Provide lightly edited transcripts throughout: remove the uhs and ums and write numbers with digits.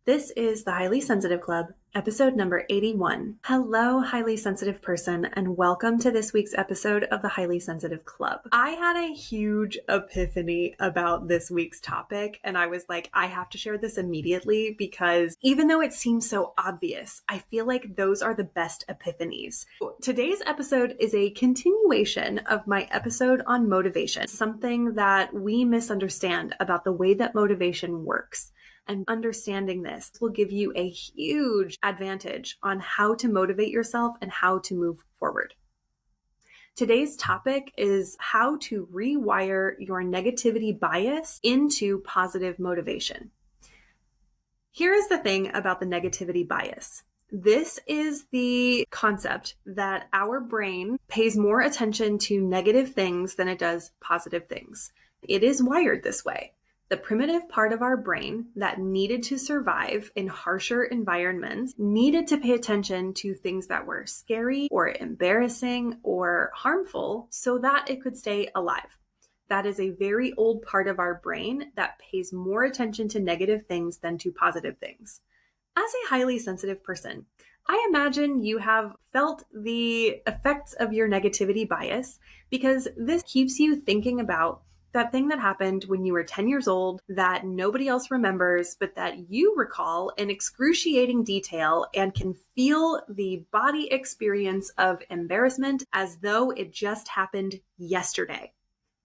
This is the Highly Sensitive Club, episode number 81. Hello, highly sensitive person, and welcome to this week's episode of the Highly Sensitive Club. I had a huge epiphany about this week's topic, and I was like, I have to share this immediately because even though it seems so obvious, I feel like those are the best epiphanies. Today's episode is a continuation of my episode on motivation, something that we misunderstand about the way that motivation works. And understanding this will give you a huge advantage on how to motivate yourself and how to move forward. Today's topic is how to rewire your negativity bias into positive motivation. Here is the thing about the negativity bias. This is the concept that our brain pays more attention to negative things than it does positive things. It is wired this way. The primitive part of our brain that needed to survive in harsher environments needed to pay attention to things that were scary or embarrassing or harmful so that it could stay alive. That is a very old part of our brain that pays more attention to negative things than to positive things. As a highly sensitive person, I imagine you have felt the effects of your negativity bias because this keeps you thinking about that thing that happened when you were 10 years old that nobody else remembers, but that you recall in excruciating detail and can feel the body experience of embarrassment as though it just happened yesterday.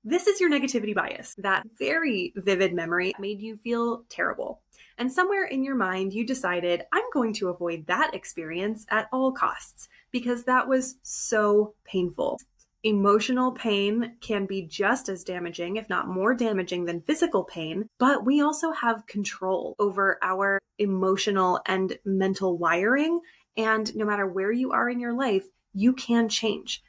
This is your negativity bias. That very vivid memory made you feel terrible. And somewhere in your mind, you decided, I'm going to avoid that experience at all costs because that was so painful. Emotional pain can be just as damaging, if not more damaging than physical pain, but we also have control over our emotional and mental wiring. And no matter where you are in your life, you can change.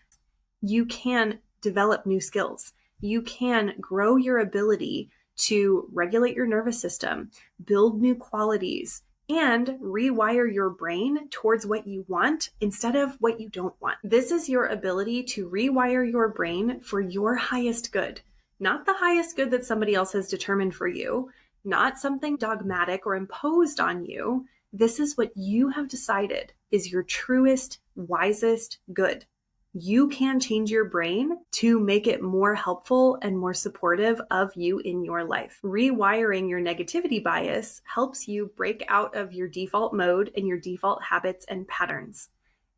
You can develop new skills. You can grow your ability to regulate your nervous system, build new qualities, and rewire your brain towards what you want instead of what you don't want. This is your ability to rewire your brain for your highest good, not the highest good that somebody else has determined for you, not something dogmatic or imposed on you. This is what you have decided is your truest, wisest good. You can change your brain to make it more helpful and more supportive of you in your life. Rewiring your negativity bias helps you break out of your default mode and your default habits and patterns.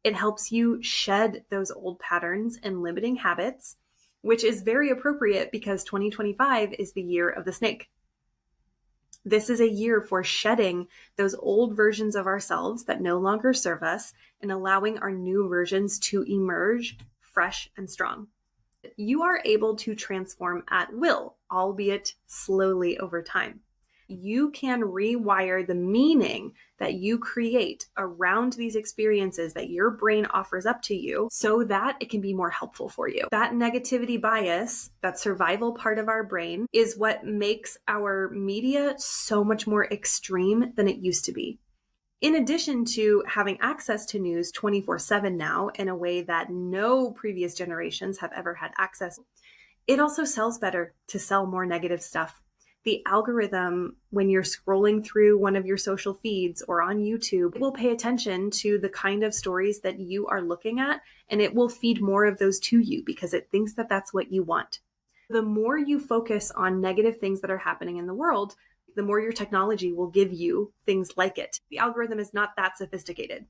It helps you shed those old patterns and limiting habits, which is very appropriate because 2025 is the year of the snake. This is a year for shedding those old versions of ourselves that no longer serve us and allowing our new versions to emerge fresh and strong. You are able to transform at will, albeit slowly over time. You can rewire the meaning that you create around these experiences that your brain offers up to you so that it can be more helpful for you. That negativity bias, that survival part of our brain, is what makes our media so much more extreme than it used to be. In addition to having access to news 24/7 now in a way that no previous generations have ever had access, it also sells better to sell more negative stuff. The algorithm, when you're scrolling through one of your social feeds or on YouTube, will pay attention to the kind of stories that you are looking at, and it will feed more of those to you because it thinks that that's what you want. The more you focus on negative things that are happening in the world, the more your technology will give you things like it. The algorithm is not that sophisticated.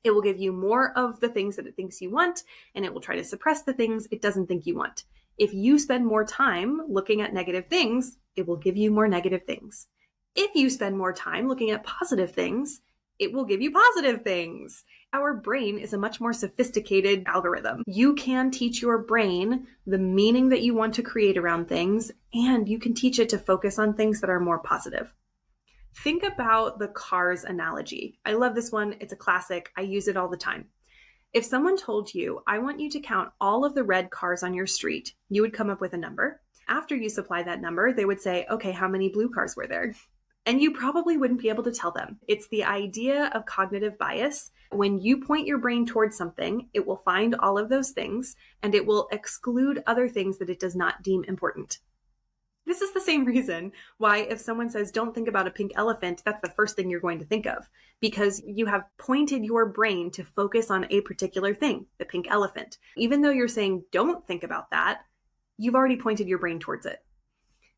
It will give you more of the things that it thinks you want, and it will try to suppress the things it doesn't think you want. If you spend more time looking at negative things, it will give you more negative things. If you spend more time looking at positive things, it will give you positive things. Our brain is a much more sophisticated algorithm. You can teach your brain the meaning that you want to create around things, and you can teach it to focus on things that are more positive. Think about the cars analogy. I love this one. It's a classic. I use it all the time. If someone told you, I want you to count all of the red cars on your street, you would come up with a number. After you supply that number, they would say, okay, how many blue cars were there? And you probably wouldn't be able to tell them. It's the idea of cognitive bias. When you point your brain towards something, it will find all of those things and it will exclude other things that it does not deem important. This is the same reason why if someone says, don't think about a pink elephant, that's the first thing you're going to think of, because you have pointed your brain to focus on a particular thing, the pink elephant. Even though you're saying, don't think about that, you've already pointed your brain towards it.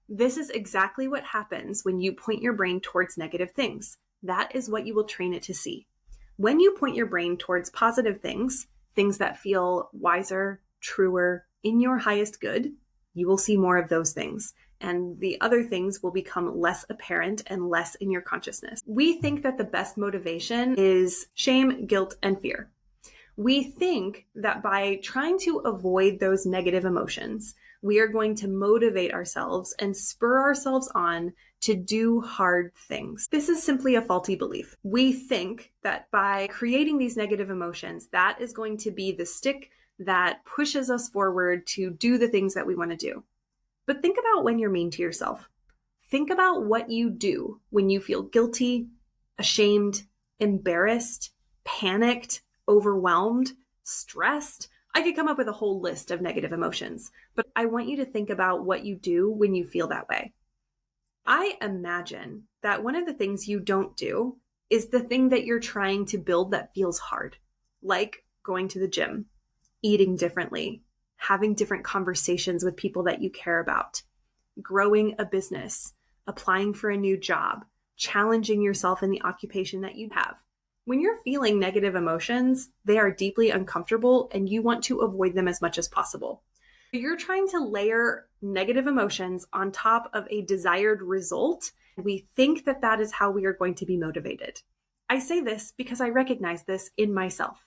This is exactly what happens when you point your brain towards negative things. That is what you will train it to see. When you point your brain towards positive things, things that feel wiser, truer, in your highest good, you will see more of those things. And the other things will become less apparent and less in your consciousness. We think that the best motivation is shame, guilt, and fear. We think that by trying to avoid those negative emotions, we are going to motivate ourselves and spur ourselves on to do hard things. This is simply a faulty belief. We think that by creating these negative emotions, that is going to be the stick that pushes us forward to do the things that we want to do. But think about when you're mean to yourself. Think about what you do when you feel guilty, ashamed, embarrassed, panicked, overwhelmed, stressed. I could come up with a whole list of negative emotions, but I want you to think about what you do when you feel that way. I imagine that one of the things you don't do is the thing that you're trying to build that feels hard, like going to the gym, eating differently, having different conversations with people that you care about, growing a business, applying for a new job, challenging yourself in the occupation that you have. When you're feeling negative emotions, they are deeply uncomfortable and you want to avoid them as much as possible. You're trying to layer negative emotions on top of a desired result. We think that that is how we are going to be motivated. I say this because I recognize this in myself.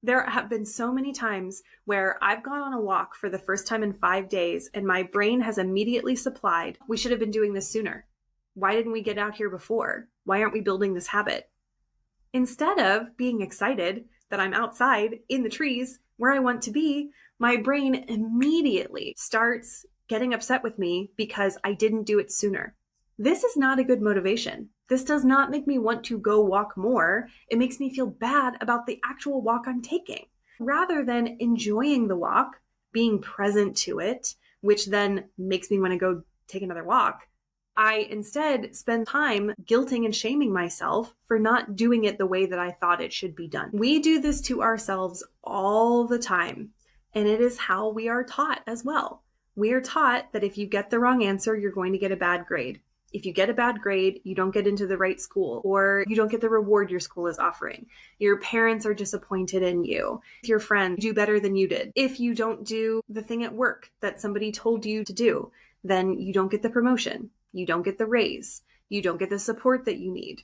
There have been so many times where I've gone on a walk for the first time in 5 days and my brain has immediately supplied, we should have been doing this sooner. Why didn't we get out here before? Why aren't we building this habit? Instead of being excited that I'm outside in the trees where I want to be, my brain immediately starts getting upset with me because I didn't do it sooner. This is not a good motivation. This does not make me want to go walk more. It makes me feel bad about the actual walk I'm taking. Rather than enjoying the walk, being present to it, which then makes me want to go take another walk, I instead spend time guilting and shaming myself for not doing it the way that I thought it should be done. We do this to ourselves all the time, and it is how we are taught as well. We are taught that if you get the wrong answer, you're going to get a bad grade. If you get a bad grade, you don't get into the right school, or you don't get the reward your school is offering. Your parents are disappointed in you. If your friends do better than you did. If you don't do the thing at work that somebody told you to do, then you don't get the promotion. You don't get the raise. You don't get the support that you need.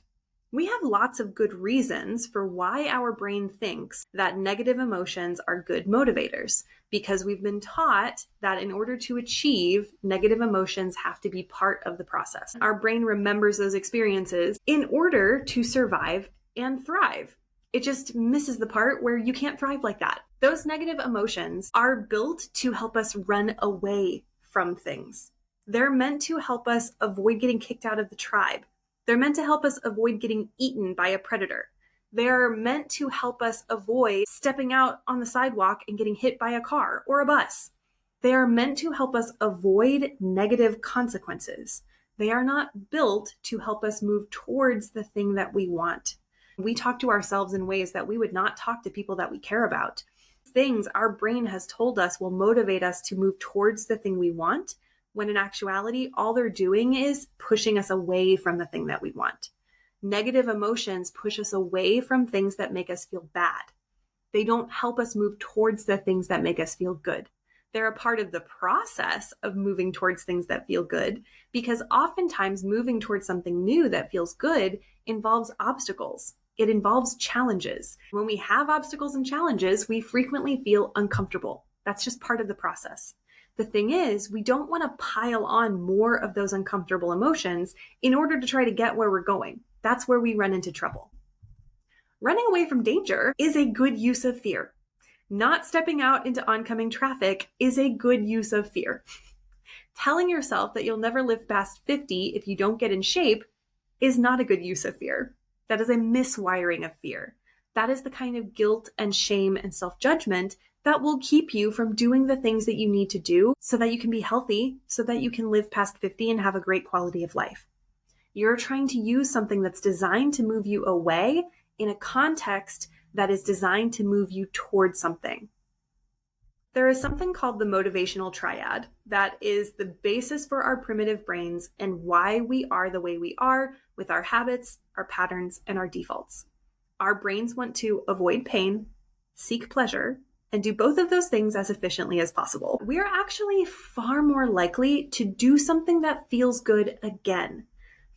We have lots of good reasons for why our brain thinks that negative emotions are good motivators, because we've been taught that in order to achieve, negative emotions have to be part of the process. Our brain remembers those experiences in order to survive and thrive. It just misses the part where you can't thrive like that. Those negative emotions are built to help us run away from things. They're meant to help us avoid getting kicked out of the tribe. They're meant to help us avoid getting eaten by a predator. They're meant to help us avoid stepping out on the sidewalk and getting hit by a car or a bus. They are meant to help us avoid negative consequences. They are not built to help us move towards the thing that we want. We talk to ourselves in ways that we would not talk to people that we care about. Things our brain has told us will motivate us to move towards the thing we want, when in actuality, all they're doing is pushing us away from the thing that we want. Negative emotions push us away from things that make us feel bad. They don't help us move towards the things that make us feel good. They're a part of the process of moving towards things that feel good, because oftentimes moving towards something new that feels good involves obstacles. It involves challenges. When we have obstacles and challenges, we frequently feel uncomfortable. That's just part of the process. The thing is, we don't want to pile on more of those uncomfortable emotions in order to try to get where we're going. That's where we run into trouble. Running away from danger is a good use of fear. Not stepping out into oncoming traffic is a good use of fear. Telling yourself that you'll never live past 50 if you don't get in shape is not a good use of fear. That is a miswiring of fear. That is the kind of guilt and shame and self-judgment that will keep you from doing the things that you need to do so that you can be healthy, so that you can live past 50 and have a great quality of life. You're trying to use something that's designed to move you away in a context that is designed to move you towards something. There is something called the motivational triad that is the basis for our primitive brains and why we are the way we are with our habits, our patterns, and our defaults. Our brains want to avoid pain, seek pleasure, and do both of those things as efficiently as possible. We are actually far more likely to do something that feels good again.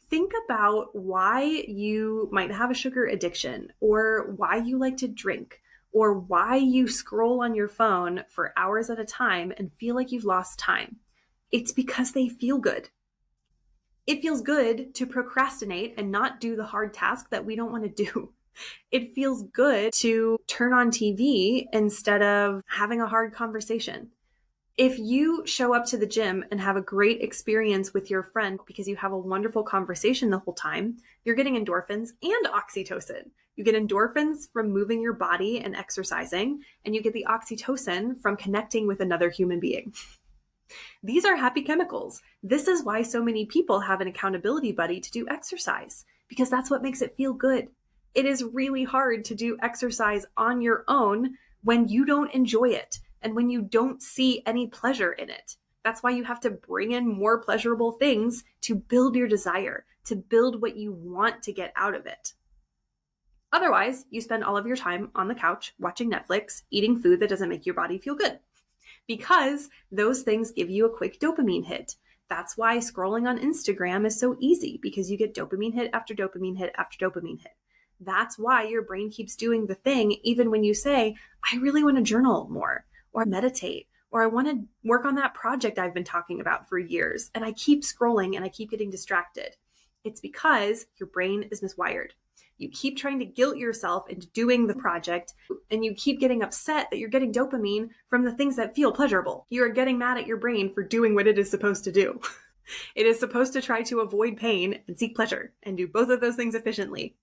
Think about why you might have a sugar addiction, or why you like to drink, or why you scroll on your phone for hours at a time and feel like you've lost time. It's because they feel good. It feels good to procrastinate and not do the hard task that we don't want to do. It feels good to turn on TV instead of having a hard conversation. If you show up to the gym and have a great experience with your friend because you have a wonderful conversation the whole time, you're getting endorphins and oxytocin. You get endorphins from moving your body and exercising, and you get the oxytocin from connecting with another human being. These are happy chemicals. This is why so many people have an accountability buddy to do exercise, because that's what makes it feel good. It is really hard to do exercise on your own when you don't enjoy it and when you don't see any pleasure in it. That's why you have to bring in more pleasurable things to build your desire, to build what you want to get out of it. Otherwise, you spend all of your time on the couch watching Netflix, eating food that doesn't make your body feel good, because those things give you a quick dopamine hit. That's why scrolling on Instagram is so easy, because you get dopamine hit after dopamine hit after dopamine hit. That's why your brain keeps doing the thing, even when you say, I really want to journal more, or meditate, or I want to work on that project I've been talking about for years, and I keep scrolling and I keep getting distracted. It's because your brain is miswired. You keep trying to guilt yourself into doing the project, and you keep getting upset that you're getting dopamine from the things that feel pleasurable. You are getting mad at your brain for doing what it is supposed to do. It is supposed to try to avoid pain and seek pleasure and do both of those things efficiently.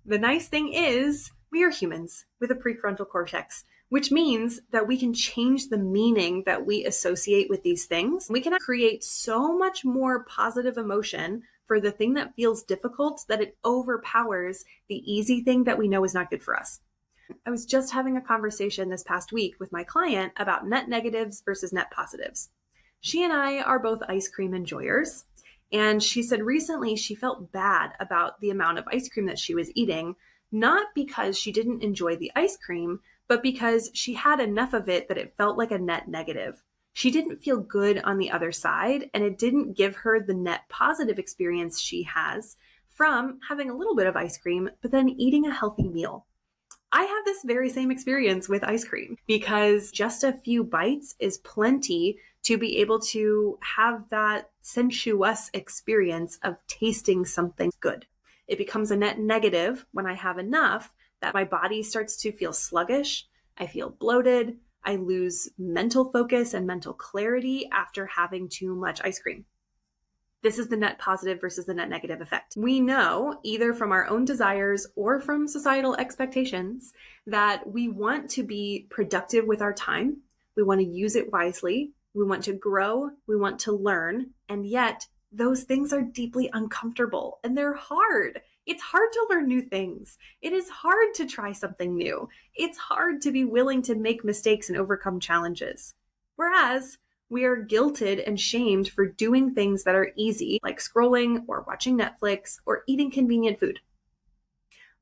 The nice thing is, we are humans with a prefrontal cortex, which means that we can change the meaning that we associate with these things. We can create so much more positive emotion for the thing that feels difficult that it overpowers the easy thing that we know is not good for us. I was just having a conversation this past week with my client about net negatives versus net positives. She and I are both ice cream enjoyers. And she said recently she felt bad about the amount of ice cream that she was eating, not because she didn't enjoy the ice cream, but because she had enough of it that it felt like a net negative. She didn't feel good on the other side, and it didn't give her the net positive experience she has from having a little bit of ice cream, but then eating a healthy meal. I have this very same experience with ice cream, because just a few bites is plenty to be able to have that sensuous experience of tasting something good. It becomes a net negative when I have enough that my body starts to feel sluggish. I feel bloated. I lose mental focus and mental clarity after having too much ice cream. This is the net positive versus the net negative effect. We know, either from our own desires or from societal expectations, that we want to be productive with our time. We want to use it wisely. We want to grow. We want to learn. And yet, those things are deeply uncomfortable and they're hard. It's hard to learn new things. It is hard to try something new. It's hard to be willing to make mistakes and overcome challenges. Whereas, we are guilted and shamed for doing things that are easy, like scrolling or watching Netflix or eating convenient food.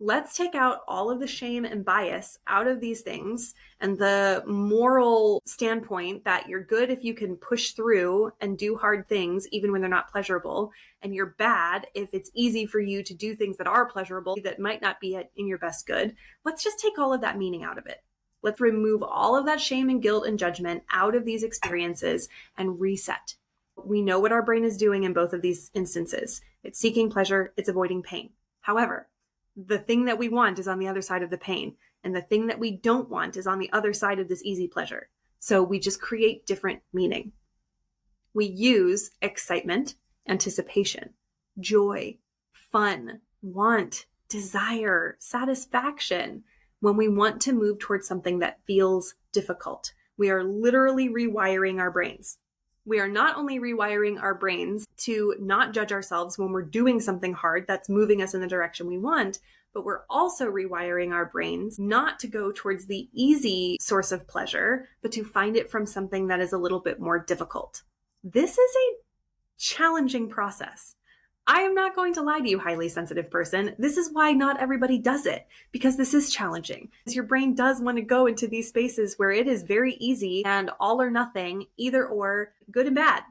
Let's take out all of the shame and bias out of these things and the moral standpoint that you're good if you can push through and do hard things even when they're not pleasurable, and you're bad if it's easy for you to do things that are pleasurable that might not be in your best good. Let's just take all of that meaning out of it. Let's remove all of that shame and guilt and judgment out of these experiences and reset. We know what our brain is doing in both of these instances. It's seeking pleasure, it's avoiding pain. However, the thing that we want is on the other side of the pain, and the thing that we don't want is on the other side of this easy pleasure. So we just create different meaning. We use excitement, anticipation, joy, fun, want, desire, satisfaction, when we want to move towards something that feels difficult. We are literally rewiring our brains. We are not only rewiring our brains to not judge ourselves when we're doing something hard that's moving us in the direction we want, but we're also rewiring our brains not to go towards the easy source of pleasure, but to find it from something that is a little bit more difficult. This is a challenging process. I am not going to lie to you, highly sensitive person. This is why not everybody does it, because this is challenging. Your brain does want to go into these spaces where it is very easy and all or nothing, either or, good and bad.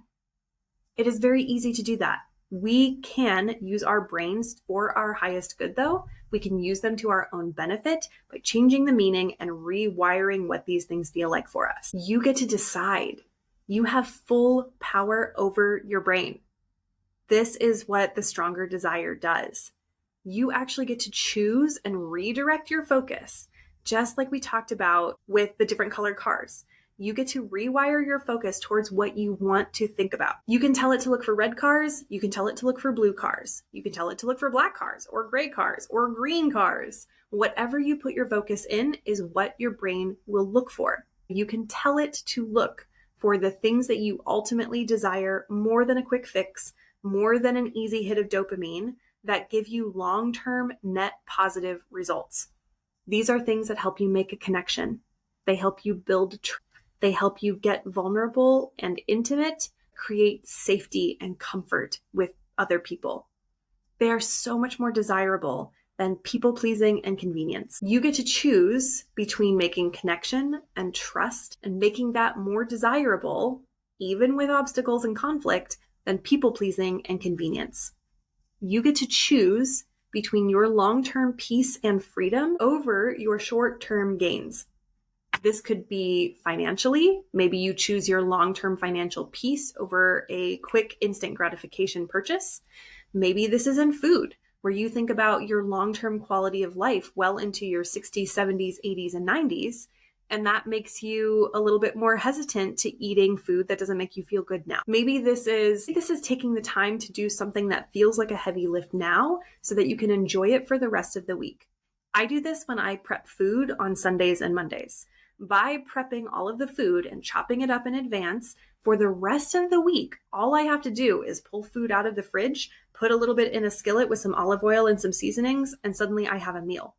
It is very easy to do that. We can use our brains for our highest good, though. We can use them to our own benefit by changing the meaning and rewiring what these things feel like for us. You get to decide. You have full power over your brain. This is what the stronger desire does. You actually get to choose and redirect your focus, just like we talked about with the different colored cars. You get to rewire your focus towards what you want to think about. You can tell it to look for red cars. You can tell it to look for blue cars. You can tell it to look for black cars or gray cars or green cars. Whatever you put your focus in is what your brain will look for. You can tell it to look for the things that you ultimately desire more than a quick fix, more than an easy hit of dopamine, that give you long-term net positive results. These are things that help you make a connection. They help you build trust. They help you get vulnerable and intimate, create safety and comfort with other people. They are so much more desirable than people-pleasing and convenience. You get to choose between making connection and trust and making that more desirable, even with obstacles and conflict, than people-pleasing and convenience. You get to choose between your long-term peace and freedom over your short-term gains. This could be financially. Maybe you choose your long-term financial peace over a quick instant gratification purchase. Maybe this is in food, where you think about your long-term quality of life well into your 60s, 70s, 80s, and 90s. And that makes you a little bit more hesitant to eating food that doesn't make you feel good now. Maybe this is taking the time to do something that feels like a heavy lift now so that you can enjoy it for the rest of the week. I do this when I prep food on Sundays and Mondays. By prepping all of the food and chopping it up in advance, for the rest of the week, all I have to do is pull food out of the fridge, put a little bit in a skillet with some olive oil and some seasonings, and suddenly I have a meal.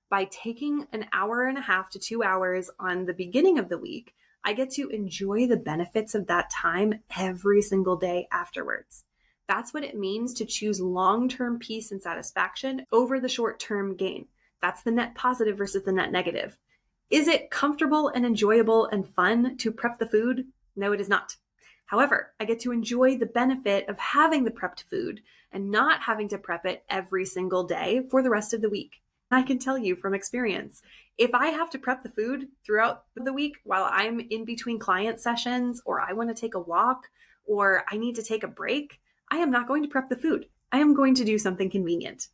By taking an hour and a half to 2 hours on the beginning of the week, I get to enjoy the benefits of that time every single day afterwards. That's what it means to choose long-term peace and satisfaction over the short-term gain. That's the net positive versus the net negative. Is it comfortable and enjoyable and fun to prep the food? No, it is not. However, I get to enjoy the benefit of having the prepped food and not having to prep it every single day for the rest of the week. I can tell you from experience, if I have to prep the food throughout the week while I'm in between client sessions, or I want to take a walk, or I need to take a break, I am not going to prep the food. I am going to do something convenient.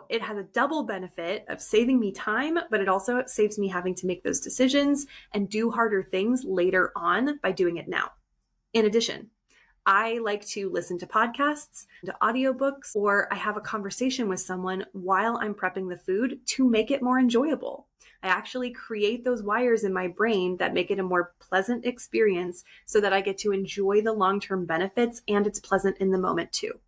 It has a double benefit of saving me time, but it also saves me having to make those decisions and do harder things later on by doing it now. In addition, I like to listen to podcasts, to audiobooks, or I have a conversation with someone while I'm prepping the food to make it more enjoyable. I actually create those wires in my brain that make it a more pleasant experience so that I get to enjoy the long-term benefits, and it's pleasant in the moment too.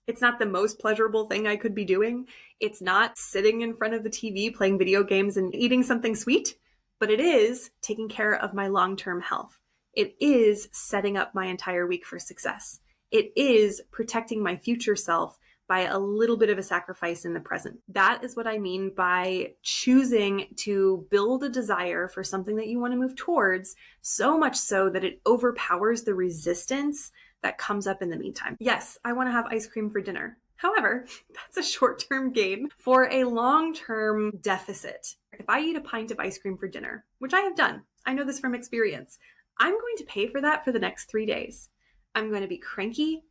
It's not the most pleasurable thing I could be doing. It's not sitting in front of the TV playing video games and eating something sweet, but it is taking care of my long-term health. It is setting up my entire week for success. It is protecting my future self by a little bit of a sacrifice in the present. That is what I mean by choosing to build a desire for something that you want to move towards, so much so that it overpowers the resistance that comes up in the meantime. Yes, I want to have ice cream for dinner. However, that's a short-term gain for a long-term deficit. If I eat a pint of ice cream for dinner, which I have done, I know this from experience, I'm going to pay for that for the next 3 days. I'm going to be cranky.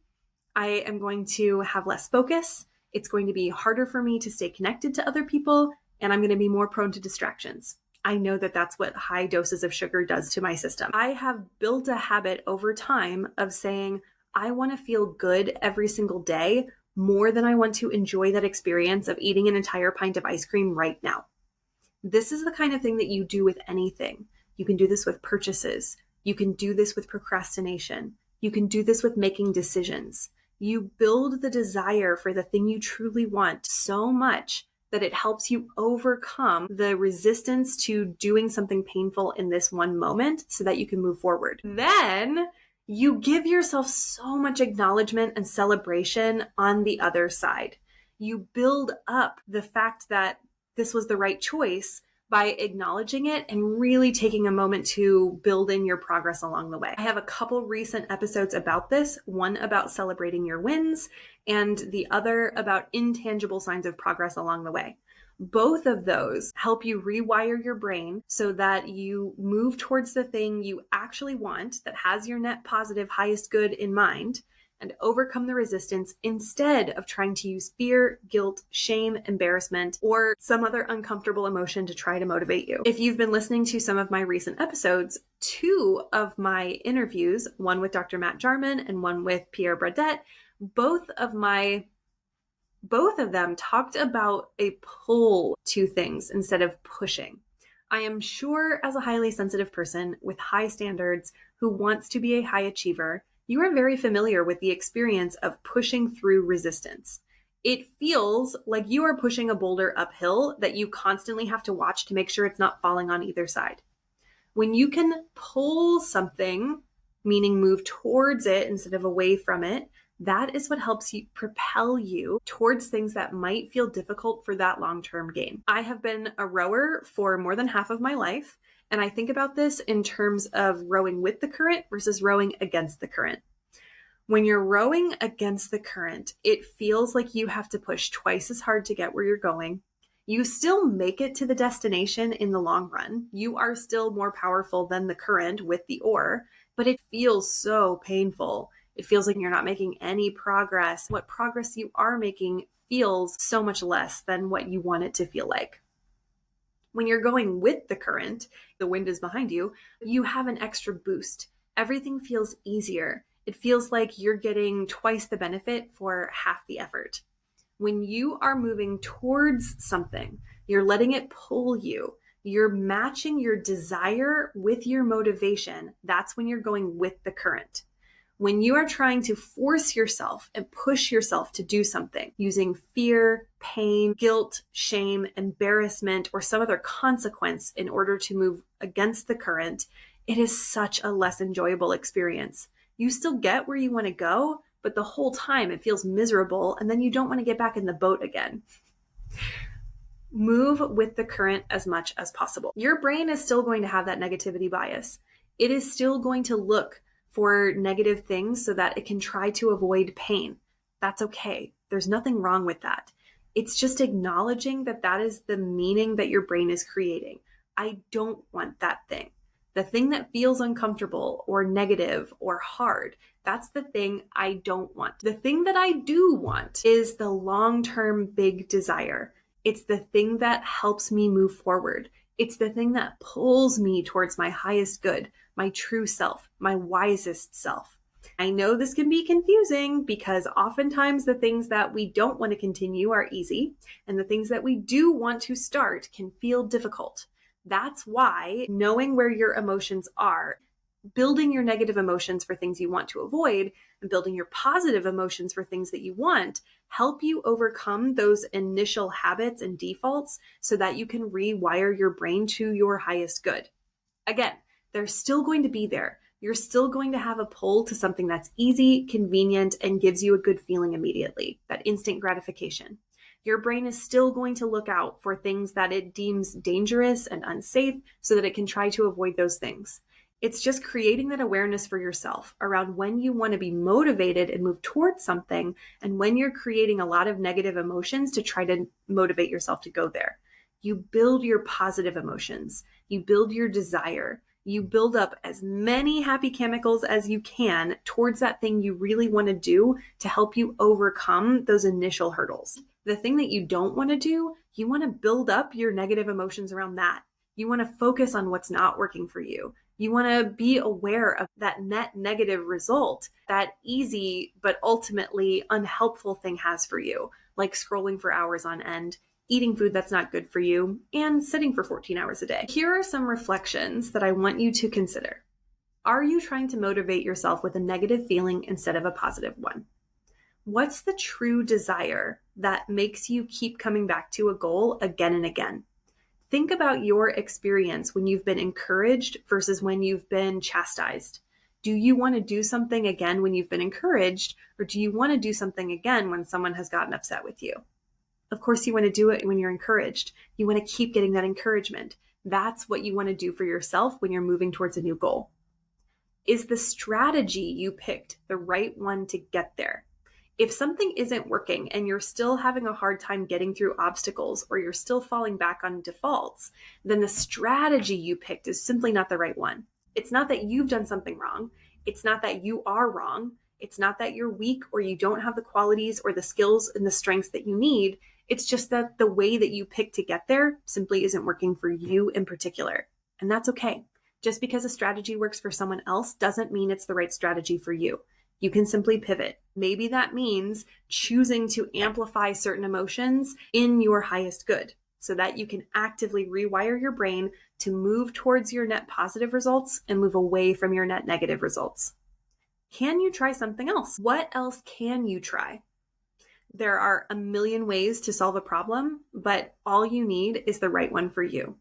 I am going to have less focus. It's going to be harder for me to stay connected to other people, and I'm going to be more prone to distractions. I know that that's what high doses of sugar does to my system. I have built a habit over time of saying, I want to feel good every single day more than I want to enjoy that experience of eating an entire pint of ice cream right now. This is the kind of thing that you do with anything. You can do this with purchases. You can do this with procrastination. You can do this with making decisions. You build the desire for the thing you truly want so much that it helps you overcome the resistance to doing something painful in this one moment so that you can move forward. Then you give yourself so much acknowledgement and celebration on the other side. You build up the fact that this was the right choice by acknowledging it and really taking a moment to build in your progress along the way. I have a couple recent episodes about this, one about celebrating your wins and the other about intangible signs of progress along the way. Both of those help you rewire your brain so that you move towards the thing you actually want that has your net positive highest good in mind and overcome the resistance instead of trying to use fear, guilt, shame, embarrassment, or some other uncomfortable emotion to try to motivate you. If you've been listening to some of my recent episodes, 2 of my interviews, one with Dr. Matt Jarman and one with Pierre Bradette, both of them talked about a pull to things instead of pushing. I am sure as a highly sensitive person with high standards who wants to be a high achiever, you are very familiar with the experience of pushing through resistance. It feels like you are pushing a boulder uphill that you constantly have to watch to make sure it's not falling on either side. When you can pull something, meaning move towards it instead of away from it, that is what helps you propel you towards things that might feel difficult for that long-term gain. I have been a rower for more than half of my life, and I think about this in terms of rowing with the current versus rowing against the current. When you're rowing against the current, it feels like you have to push twice as hard to get where you're going. You still make it to the destination in the long run. You are still more powerful than the current with the oar, but it feels so painful. It feels like you're not making any progress. What progress you are making feels so much less than what you want it to feel like. When you're going with the current, the wind is behind you, you have an extra boost. Everything feels easier. It feels like you're getting twice the benefit for half the effort. When you are moving towards something, you're letting it pull you. You're matching your desire with your motivation. That's when you're going with the current. When you are trying to force yourself and push yourself to do something using fear, pain, guilt, shame, embarrassment, or some other consequence in order to move against the current, it is such a less enjoyable experience. You still get where you want to go, but the whole time it feels miserable, and then you don't want to get back in the boat again. Move with the current as much as possible. Your brain is still going to have that negativity bias. It is still going to look for negative things so that it can try to avoid pain. That's okay. There's nothing wrong with that. It's just acknowledging that that is the meaning that your brain is creating. I don't want that thing. The thing that feels uncomfortable or negative or hard, that's the thing I don't want. The thing that I do want is the long-term big desire. It's the thing that helps me move forward. It's the thing that pulls me towards my highest good, my true self, my wisest self. I know this can be confusing because oftentimes the things that we don't want to continue are easy, and the things that we do want to start can feel difficult. That's why knowing where your emotions are, building your negative emotions for things you want to avoid, and building your positive emotions for things that you want, help you overcome those initial habits and defaults so that you can rewire your brain to your highest good. Again, they're still going to be there. You're still going to have a pull to something that's easy, convenient, and gives you a good feeling immediately, that instant gratification. Your brain is still going to look out for things that it deems dangerous and unsafe so that it can try to avoid those things. It's just creating that awareness for yourself around when you want to be motivated and move towards something and when you're creating a lot of negative emotions to try to motivate yourself to go there. You build your positive emotions. You build your desire. You build up as many happy chemicals as you can towards that thing you really want to do to help you overcome those initial hurdles. The thing that you don't want to do, you want to build up your negative emotions around that. You want to focus on what's not working for you. You want to be aware of that net negative result that easy but ultimately unhelpful thing has for you. like scrolling for hours on end, eating food that's not good for you, and sitting for 14 hours a day. Here are some reflections that I want you to consider. Are you trying to motivate yourself with a negative feeling instead of a positive one? What's the true desire that makes you keep coming back to a goal again and again? Think about your experience when you've been encouraged versus when you've been chastised. Do you want to do something again when you've been encouraged, or do you want to do something again when someone has gotten upset with you? Of course, you want to do it when you're encouraged. You want to keep getting that encouragement. That's what you want to do for yourself when you're moving towards a new goal. Is the strategy you picked the right one to get there? If something isn't working and you're still having a hard time getting through obstacles, or you're still falling back on defaults, then the strategy you picked is simply not the right one. It's not that you've done something wrong. It's not that you are wrong. It's not that you're weak or you don't have the qualities or the skills and the strengths that you need. It's just that the way that you picked to get there simply isn't working for you in particular. And that's okay. Just because a strategy works for someone else doesn't mean it's the right strategy for you. You can simply pivot. Maybe that means choosing to amplify certain emotions in your highest good so that you can actively rewire your brain to move towards your net positive results and move away from your net negative results. Can you try something else? What else can you try? There are a million ways to solve a problem, but all you need is the right one for you.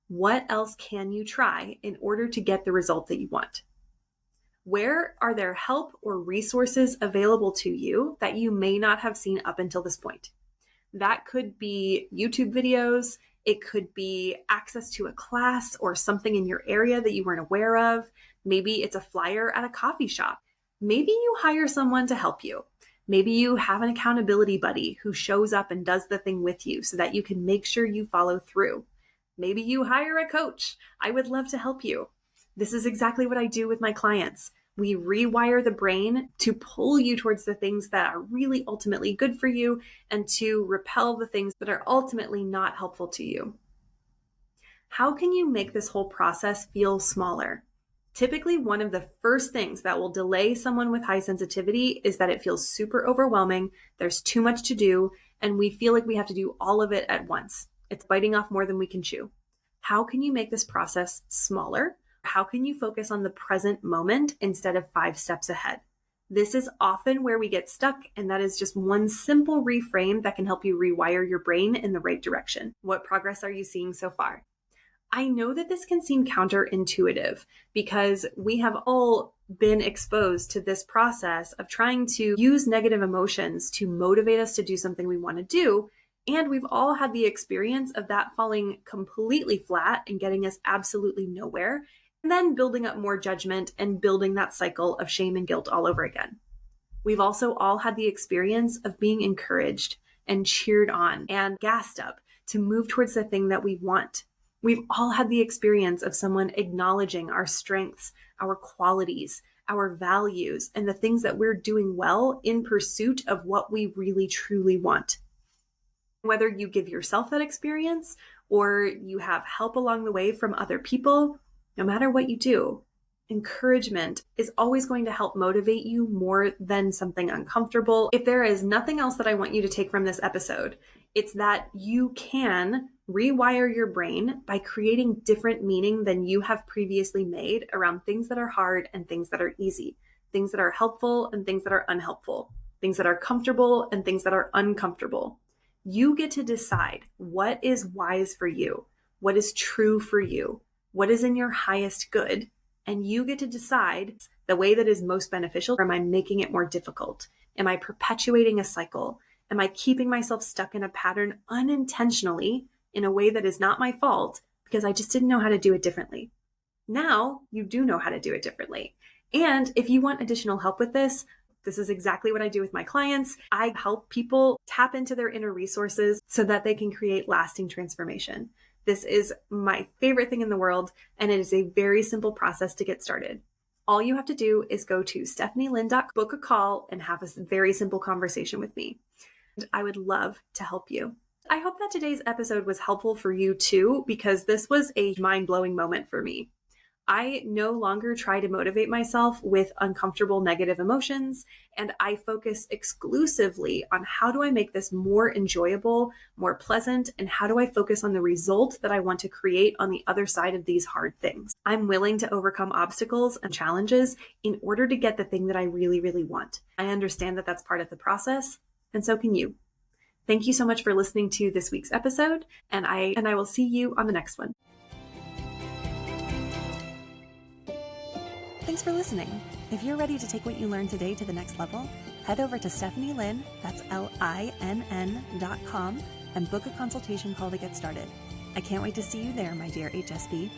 What else can you try in order to get the result that you want? Where are there help or resources available to you that you may not have seen up until this point? That could be YouTube videos. It could be access to a class or something in your area that you weren't aware of. Maybe it's a flyer at a coffee shop. Maybe you hire someone to help you. Maybe you have an accountability buddy who shows up and does the thing with you so that you can make sure you follow through. Maybe you hire a coach. I would love to help you. This is exactly what I do with my clients. We rewire the brain to pull you towards the things that are really ultimately good for you and to repel the things that are ultimately not helpful to you. How can you make this whole process feel smaller? Typically, one of the first things that will delay someone with high sensitivity is that it feels super overwhelming, there's too much to do, and we feel like we have to do all of it at once. It's biting off more than we can chew. How can you make this process smaller? How can you focus on the present moment instead of 5 steps ahead? This is often where we get stuck, and that is just one simple reframe that can help you rewire your brain in the right direction. What progress are you seeing so far? I know that this can seem counterintuitive because we have all been exposed to this process of trying to use negative emotions to motivate us to do something we want to do. And we've all had the experience of that falling completely flat and getting us absolutely nowhere, and then building up more judgment and building that cycle of shame and guilt all over again. We've also all had the experience of being encouraged and cheered on and gassed up to move towards the thing that we want. We've all had the experience of someone acknowledging our strengths, our qualities, our values, and the things that we're doing well in pursuit of what we really truly want. Whether you give yourself that experience or you have help along the way from other people, no matter what you do, encouragement is always going to help motivate you more than something uncomfortable. If there is nothing else that I want you to take from this episode, it's that you can rewire your brain by creating different meaning than you have previously made around things that are hard and things that are easy, things that are helpful and things that are unhelpful, things that are comfortable and things that are uncomfortable. You get to decide what is wise for you, what is true for you, what is in your highest good, and you get to decide the way that is most beneficial. Or am I making it more difficult? Am I perpetuating a cycle? Am I keeping myself stuck in a pattern unintentionally in a way that is not my fault because I just didn't know how to do it differently? Now you do know how to do it differently. And if you want additional help with this is exactly what I do with my clients. I help people tap into their inner resources so that they can create lasting transformation. This is my favorite thing in the world, and it is a very simple process to get started. All you have to do is go to stephanielinn.com, book a call, and have a very simple conversation with me. And I would love to help you. I hope that today's episode was helpful for you too, because this was a mind-blowing moment for me. I no longer try to motivate myself with uncomfortable negative emotions, and I focus exclusively on how do I make this more enjoyable, more pleasant, and how do I focus on the result that I want to create on the other side of these hard things. I'm willing to overcome obstacles and challenges in order to get the thing that I really, really want. I understand that that's part of the process, and so can you. Thank you so much for listening to this week's episode, and I will see you on the next one. Thanks for listening. If you're ready to take what you learned today to the next level, head over to StephanieLinn, that's LINN.com, and book a consultation call to get started. I can't wait to see you there, my dear HSP.